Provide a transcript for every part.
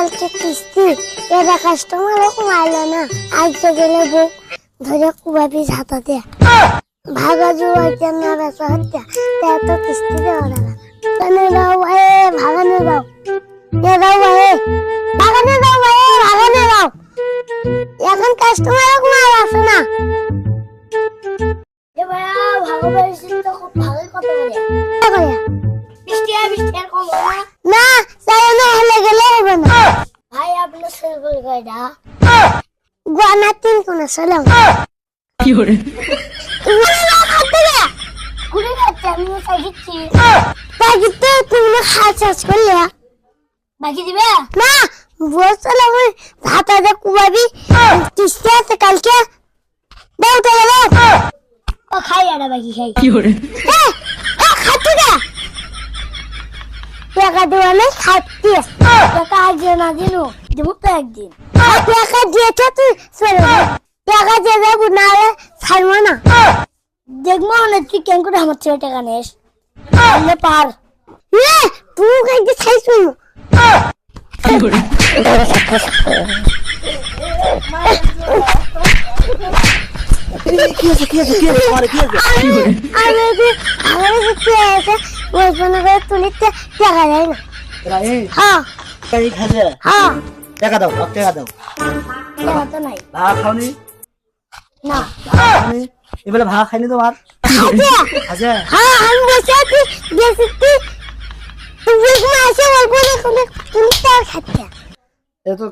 কালকে কিস্তি এটা কাস্টমারও কমাইলো না আজকে গেলে বউ ধরে কুবাবি হাতাতে ভাগা জুয়াইতে না বেচা হত্যা তাই তো কিস্তি দেওয়া যাবে না কানে দাও ভাই ভাগানে দাও এ দাও ভাই ভাগানে দাও ভাই ভাগানে দাও এখন কাস্টমারও কমাই আসে না এ ভাই ভাগা বেশি তো খুব ভালোই কথা বলে বৃষ্টি আর কম না চাই না হলে গেলে হবে না ভাই আপনি সরগল গাইডা গোনা তিন কোন সালাম কি করে ঘুরে যাচ্ছে আমি সাজিচ্ছি সাজিতে তুমি খাচাস করলে বাকি দিবে না বসল আমি ভাতা দে কুবাবি কিস্তি আছে কালকে দাও তো ও খাই আর বাকি খাই কি করে হ্যাঁ খাতে দে টাকা দেওয়া নেই খাচ্ছি টাকা আজ না দিনু দেবো তো একদিন টাকা দিয়েছে তুই চলে টাকা দিয়ে দেবো না ছাড়বো না দেখবো না তুই কেন করে আমার ছেলে টাকা নিস আনলে পার তুই কাইকে ছাইছু কি করে কি আছে তোমার কি আছে আমি কি আছে ওই জন্য করে তুলিতে টাকা দেয় না রাই হ্যাঁ এই খাজে হ্যাঁ টাকা দাও টাকা দাও টাকা তো নাই ভাত খাওনি না খাওনি এবেলা ভাত খাইনি তোমার আছে হ্যাঁ আমি বসে আছি বেশি তুমি মাসে বলবো না কোনো তুলিতে খাচ্ছে এ তো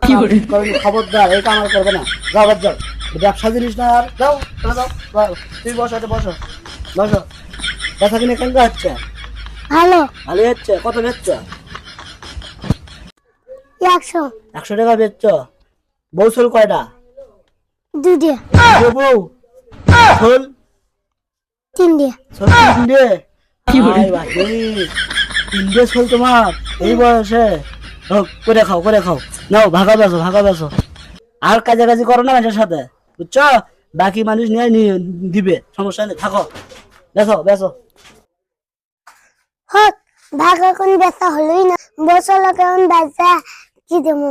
খবরদার এই কামাল করবে না যাও বাদ যাও ব্যবসা জিনিস না আর যাও যাও তুই বসো বসো ব্যবসা কিনে কেন হচ্ছে ভালো ভালো হচ্ছে কত বেচছ 100 100 টাকা বেচছ বউ সোল কয়টা দুধে বউ সোল 3 দিয়ে সোল 3 দিয়ে কি বলে ইন্ডিয়া সোল তোমার এই বয়সে করে খাও নাও ভাগা বেসো আর কাজে করো না মানুষের সাথে বুঝছো বাকি মানুষ নিয়ে দিবে সমস্যা নেই থাকো বেসো হক ভাগা কোন বেচা হলোই না বছর কেমন বেচা কি দেবো